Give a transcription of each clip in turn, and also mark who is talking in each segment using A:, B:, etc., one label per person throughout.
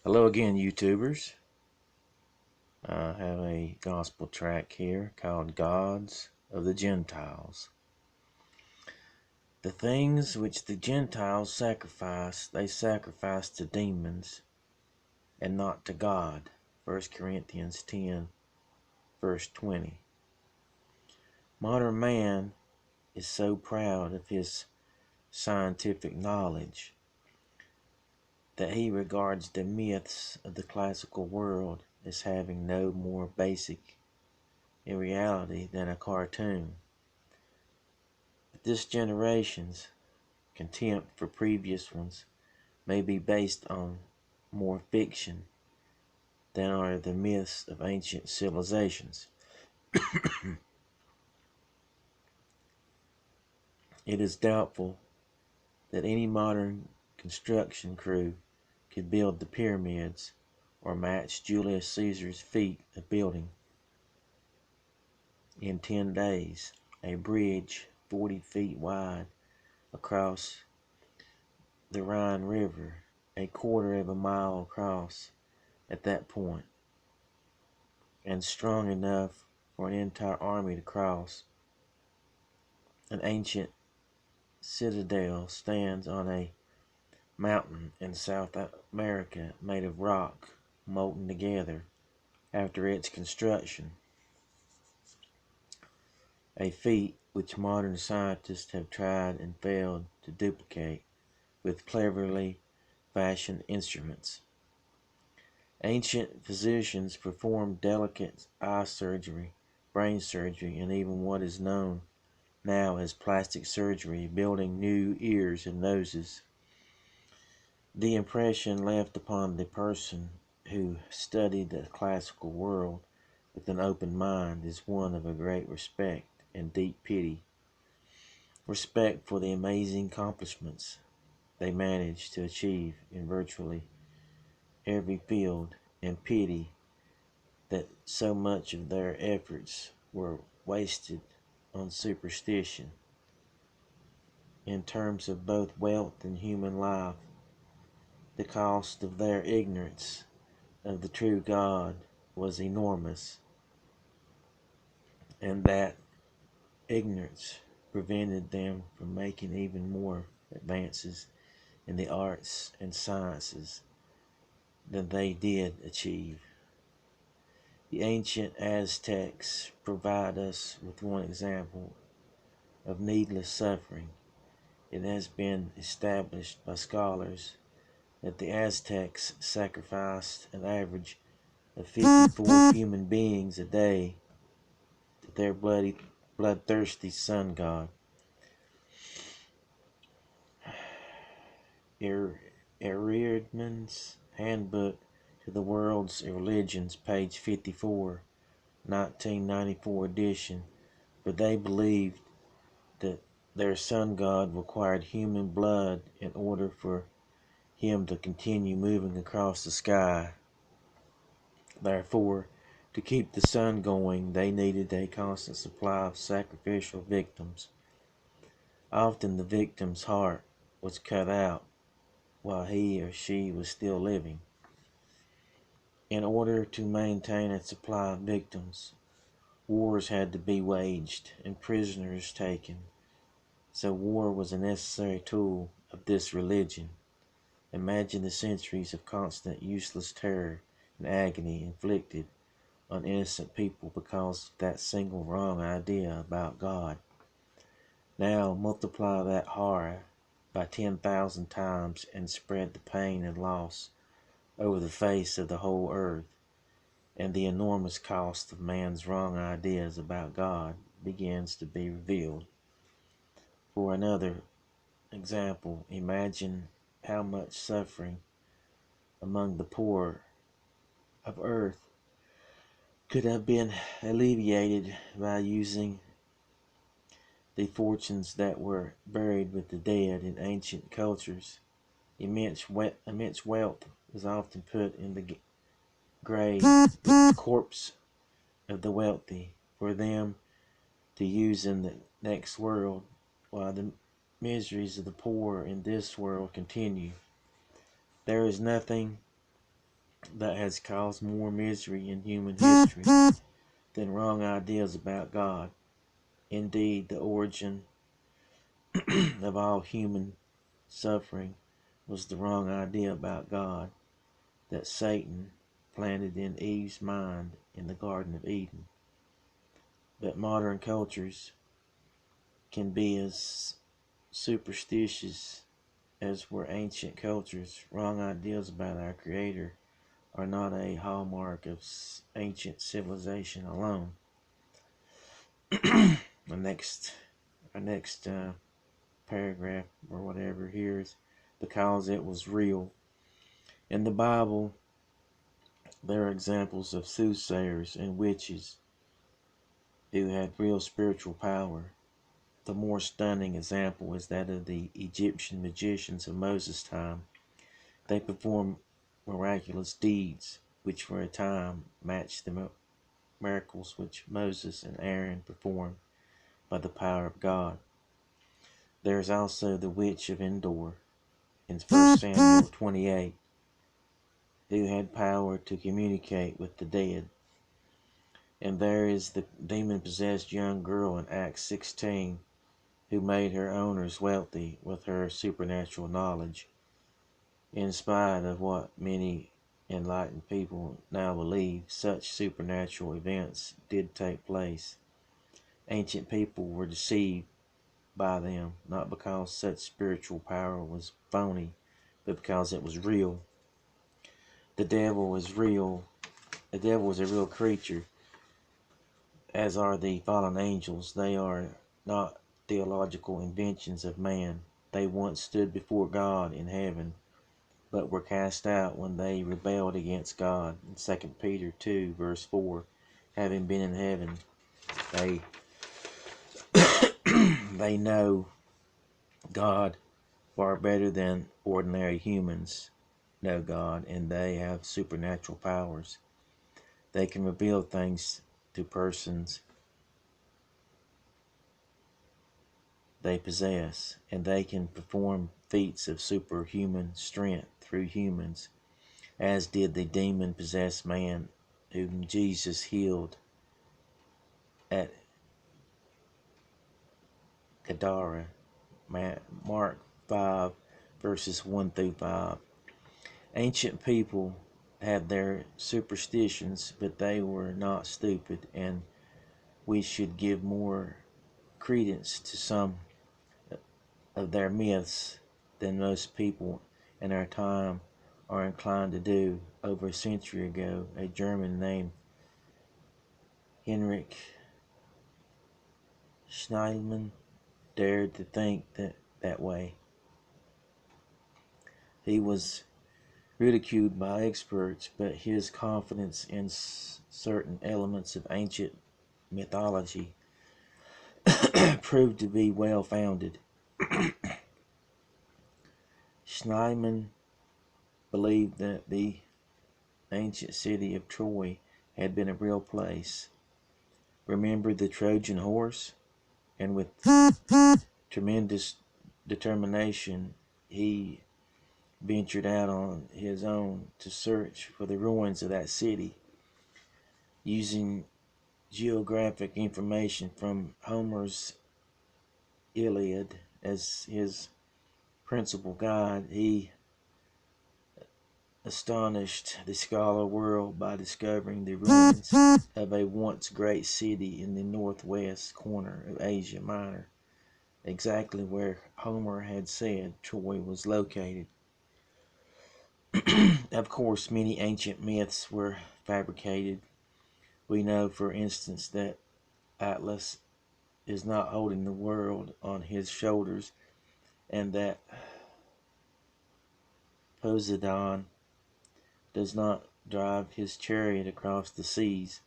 A: Hello again, YouTubers. I have a gospel track here called Gods of the Gentiles. The things which the Gentiles sacrifice, they sacrifice to demons and not to God. 1 Corinthians 10, verse 20. Modern man is so proud of his scientific knowledge that he regards the myths of the classical world as having no more basic in reality than a cartoon. But this generation's contempt for previous ones may be based on more fiction than are the myths of ancient civilizations. It is doubtful that any modern construction crew could build the pyramids or match Julius Caesar's feat of building in 10 days a bridge 40 feet wide across the Rhine River, a quarter of a mile across at that point, and strong enough for an entire army to cross. An ancient citadel stands on a mountain in South America made of rock molten together after its construction, a feat which modern scientists have tried and failed to duplicate with cleverly fashioned instruments. Ancient physicians performed delicate eye surgery, brain surgery, and even what is known now as plastic surgery, building new ears and noses. The impression left upon the person who studied the classical world with an open mind is one of a great respect and deep pity. Respect for the amazing accomplishments they managed to achieve in virtually every field, and pity that so much of their efforts were wasted on superstition. In terms of both wealth and human life, the cost of their ignorance of the true God was enormous, and that ignorance prevented them from making even more advances in the arts and sciences than they did achieve. The ancient Aztecs provide us with one example of needless suffering. It has been established by scholars that the Aztecs sacrificed an average of 54 human beings a day to their bloodthirsty sun god. Eriadman's Handbook to the World's Religions, page 54, 1994 edition, for they believed that their sun god required human blood in order for him to continue moving across the sky. Therefore, to keep the sun going, they needed a constant supply of sacrificial victims. Often the victim's heart was cut out while he or she was still living. In order to maintain a supply of victims, wars had to be waged and prisoners taken. So war was a necessary tool of this religion. Imagine the centuries of constant useless terror and agony inflicted on innocent people because of that single wrong idea about God. Now multiply that horror by 10,000 times and spread the pain and loss over the face of the whole earth, and the enormous cost of man's wrong ideas about God begins to be revealed. For another example, imagine how much suffering among the poor of earth could have been alleviated by using the fortunes that were buried with the dead in ancient cultures. Immense wealth was often put in the grave with the corpse of the wealthy for them to use in the next world, while the miseries of the poor in this world continue. There is nothing that has caused more misery in human history than wrong ideas about God. Indeed, the origin of all human suffering was the wrong idea about God that Satan planted in Eve's mind in the Garden of Eden. But modern cultures can be as superstitious as were ancient cultures. Wrong ideas about our Creator are not a hallmark of ancient civilization alone. the next, our next paragraph or whatever here is because it was real. In the Bible, there are examples of soothsayers and witches who had real spiritual power. The more stunning example is that of the Egyptian magicians of Moses' time. They performed miraculous deeds, which for a time matched the miracles which Moses and Aaron performed by the power of God. There is also the witch of Endor in 1 Samuel 28, who had power to communicate with the dead. And there is the demon-possessed young girl in Acts 16, who made her owners wealthy with her supernatural knowledge. In spite of what many enlightened people now believe, such supernatural events did take place. Ancient people were deceived by them, not because such spiritual power was phony, but because it was real. The devil is real. The devil is a real creature, as are the fallen angels. They are not theological inventions of man. They once stood before God in heaven, but were cast out when they rebelled against God. In 2 Peter 2, verse 4, having been in heaven, they they know God far better than ordinary humans know God, and they have supernatural powers. They can reveal things to persons they possess, and they can perform feats of superhuman strength through humans, as did the demon-possessed man whom Jesus healed at Gadara, Mark 5, verses 1 through 5. Ancient people had their superstitions, but they were not stupid, and we should give more credence to some of their myths than most people in our time are inclined to do. Over a century ago, a German named Heinrich Schneidemann dared to think that way. He was ridiculed by experts, but his confidence in certain elements of ancient mythology proved to be well founded. Schneidemann believed that the ancient city of Troy had been a real place. Remember the Trojan horse? And with tremendous determination, he ventured out on his own to search for the ruins of that city, using geographic information from Homer's Iliad as his principal guide. He astonished the scholar world by discovering the ruins of a once great city in the northwest corner of Asia Minor, exactly where Homer had said Troy was located. Of course, many ancient myths were fabricated. We know, for instance, that Atlas is not holding the world on his shoulders, and that Poseidon does not drive his chariot across the seas,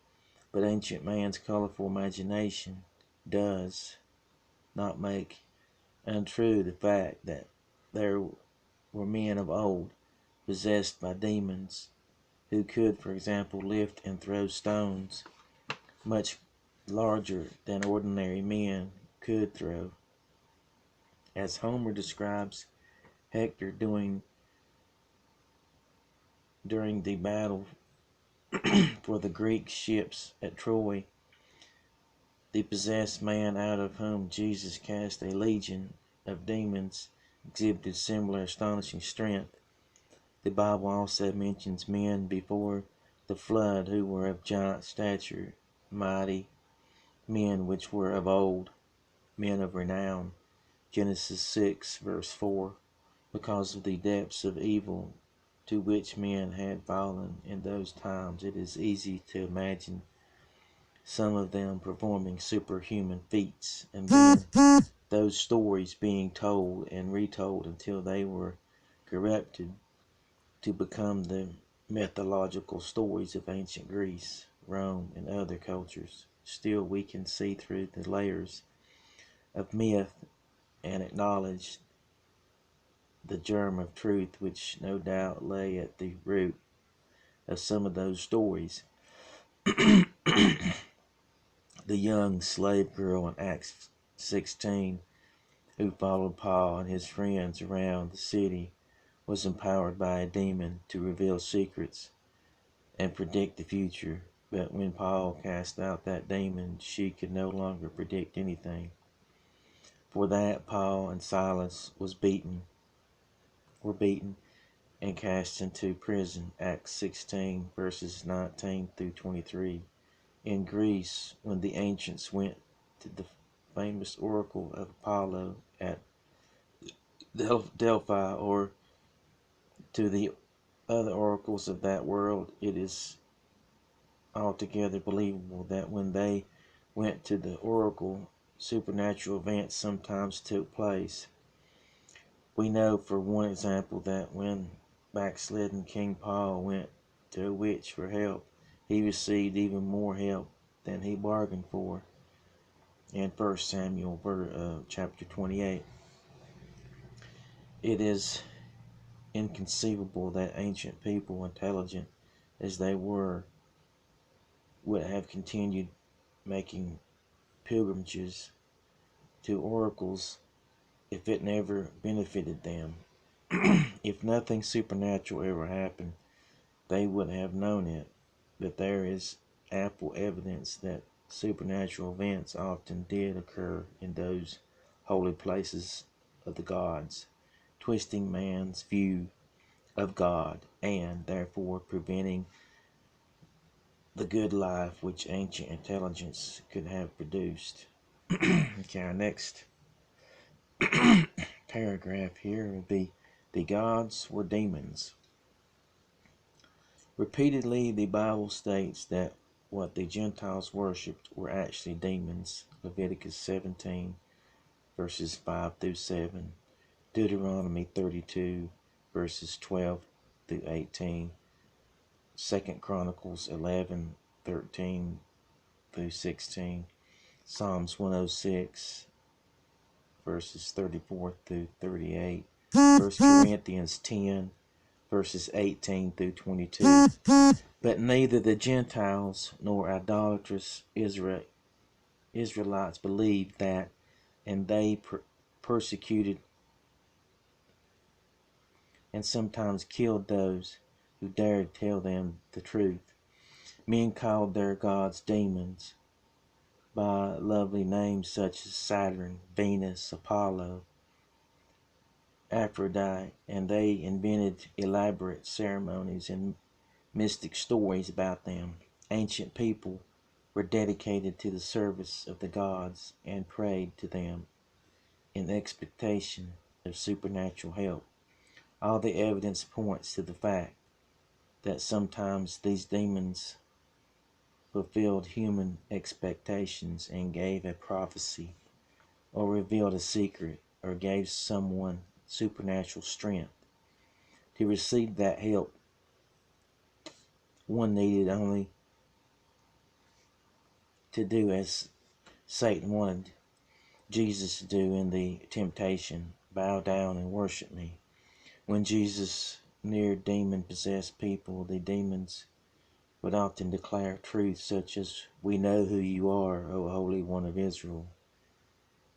A: but ancient man's colorful imagination does not make untrue the fact that there were men of old possessed by demons who could, for example, lift and throw stones much larger than ordinary men could throw. As Homer describes Hector doing during the battle for the Greek ships at Troy, the possessed man out of whom Jesus cast a legion of demons exhibited similar astonishing strength. The Bible also mentions men before the flood who were of giant stature, mighty men which were of old, men of renown. Genesis 6 verse 4. Because of the depths of evil to which men had fallen in those times, it is easy to imagine some of them performing superhuman feats, and then those stories being told and retold until they were corrupted to become the mythological stories of ancient Greece, Rome, and other cultures. Still, we can see through the layers of myth and acknowledge the germ of truth which no doubt lay at the root of some of those stories. The young slave girl in Acts 16 who followed Paul and his friends around the city was empowered by a demon to reveal secrets and predict the future. But when Paul cast out that demon, she could no longer predict anything. For that, Paul and Silas were beaten and cast into prison. Acts 16 verses 19 through 23. In Greece, when the ancients went to the famous oracle of Apollo at Delphi, or to the other oracles of that world, it is altogether believable that when they went to the oracle, supernatural events sometimes took place. We know, for one example, that when backslidden King Paul went to a witch for help, he received even more help than he bargained for in 1 Samuel chapter 28. It is inconceivable that ancient people, intelligent as they were, would have continued making pilgrimages to oracles if it never benefited them. If nothing supernatural ever happened, they would have known it, but there is ample evidence that supernatural events often did occur in those holy places of the gods, twisting man's view of God and therefore preventing the good life which ancient intelligence could have produced. Okay, our next paragraph here would be the gods were demons. Repeatedly, the Bible states that what the Gentiles worshipped were actually demons. Leviticus 17, verses 5 through 7. Deuteronomy 32, verses 12 through 18. 2 Chronicles 11, 13 through 16. Psalms 106, verses 34 through 38. 1 Corinthians 10, verses 18 through 22. But neither the Gentiles nor idolatrous Israelites believed that, and they persecuted and sometimes killed those who dared tell them the truth. Men called their gods demons by lovely names such as Saturn, Venus, Apollo, Aphrodite, and they invented elaborate ceremonies and mystic stories about them. Ancient people were dedicated to the service of the gods and prayed to them in expectation of supernatural help. All the evidence points to the fact that sometimes these demons fulfilled human expectations and gave a prophecy or revealed a secret or gave someone supernatural strength. To receive that help, one needed only to do as Satan wanted Jesus to do in the temptation, bow down and worship me. When Jesus neared demon-possessed people, the demons would often declare truths such as, "We know who you are, O Holy One of Israel."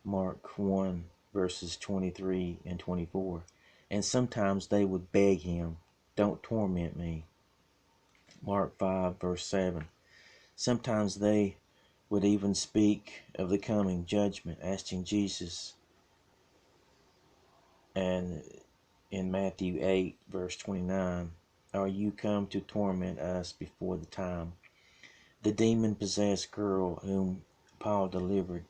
A: Mark 1, verses 23 and 24. And sometimes they would beg him, "Don't torment me." Mark 5, verse 7. Sometimes they would even speak of the coming judgment, asking Jesus, and in Matthew 8, verse 29, "Are you come to torment us before the time?" The demon-possessed girl whom Paul delivered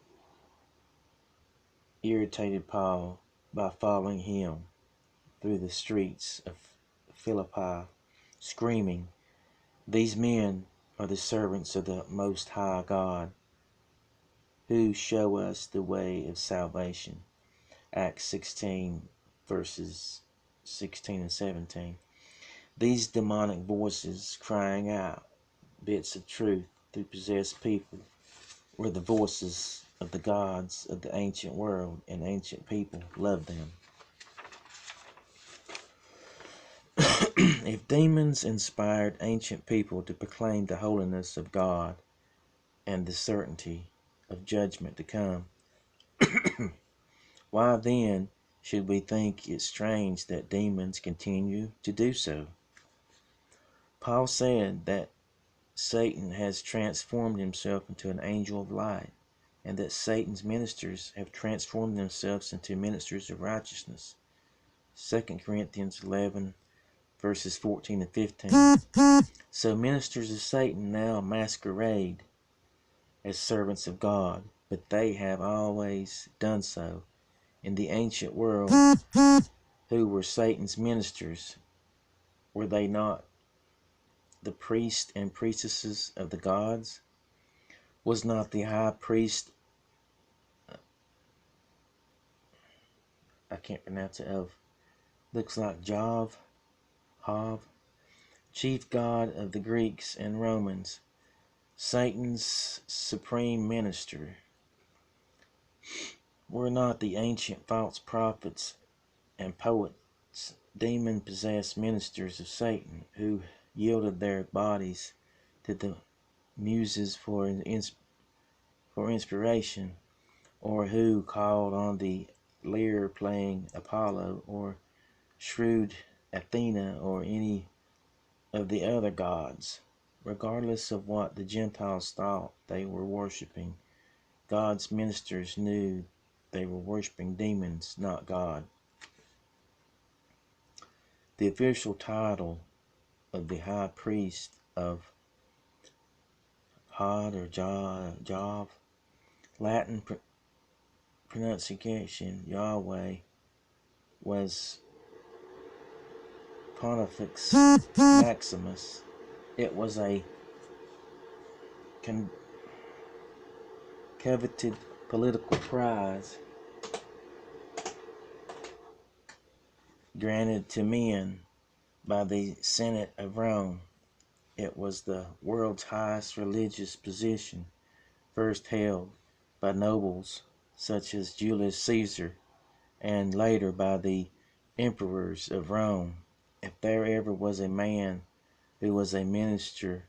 A: irritated Paul by following him through the streets of Philippi, screaming, "These men are the servants of the Most High God, who show us the way of salvation." Acts 16, verses 16 and 17. These demonic voices crying out bits of truth to possessed people were the voices of the gods of the ancient world, and ancient people loved them. If demons inspired ancient people to proclaim the holiness of God and the certainty of judgment to come, why then should we think it strange that demons continue to do so? Paul said that Satan has transformed himself into an angel of light, and that Satan's ministers have transformed themselves into ministers of righteousness. 2 Corinthians 11, verses 14 and 15. So ministers of Satan now masquerade as servants of God, but they have always done so. In the ancient world, who were Satan's ministers? Were they not the priests and priestesses of the gods? Was not the high priest, I can't pronounce it, looks like Hav, chief god of the Greeks and Romans, Satan's supreme minister? Were not the ancient false prophets and poets demon-possessed ministers of Satan, who yielded their bodies to the muses for inspiration, or who called on the lyre-playing Apollo, or shrewd Athena, or any of the other gods? Regardless of what the Gentiles thought they were worshiping, God's ministers knew they were worshiping demons, not God. The official title of the high priest of Hod or Jav, Latin pronunciation Yahweh, was Pontifex Maximus. It was a coveted political prize granted to men by the Senate of Rome. It was the world's highest religious position, first held by nobles such as Julius Caesar, and later by the emperors of Rome. If there ever was a man who was a minister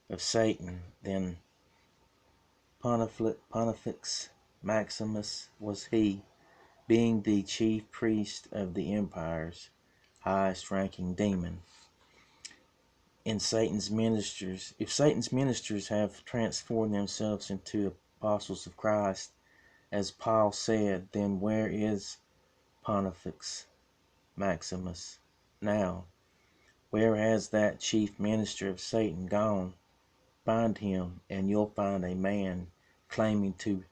A: of Satan, then Pontifex Maximus was he, being the chief priest of the empire's highest ranking demon. If Satan's ministers have transformed themselves into apostles of Christ, as Paul said, then where is Pontifex Maximus now? Where has that chief minister of Satan gone? Find him, and you'll find a man claiming to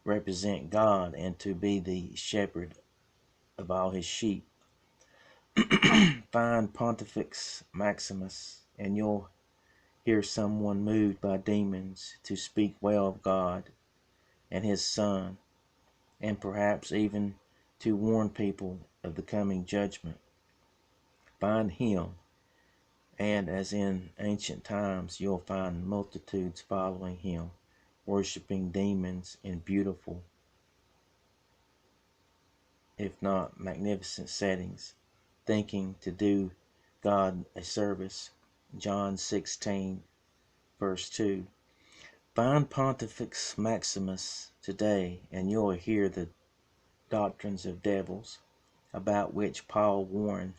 A: represent God and to be the shepherd of all his sheep. Find Pontifex Maximus, and you'll hear someone moved by demons to speak well of God and his Son, and perhaps even to warn people of the coming judgment. Find him, and as in ancient times, you'll find multitudes following him, worshiping demons in beautiful, if not magnificent settings, thinking to do God a service. John 16, verse 2. Find Pontifex Maximus today, and you'll hear the doctrines of devils, about which Paul warned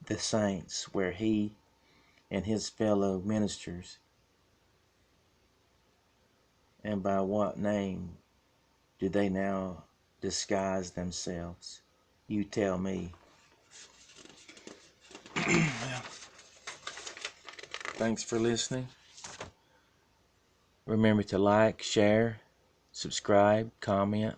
A: the saints, where he and his fellow ministers? And by what name do they now disguise themselves? You tell me. Well, thanks for listening. Remember to like, share, subscribe, comment,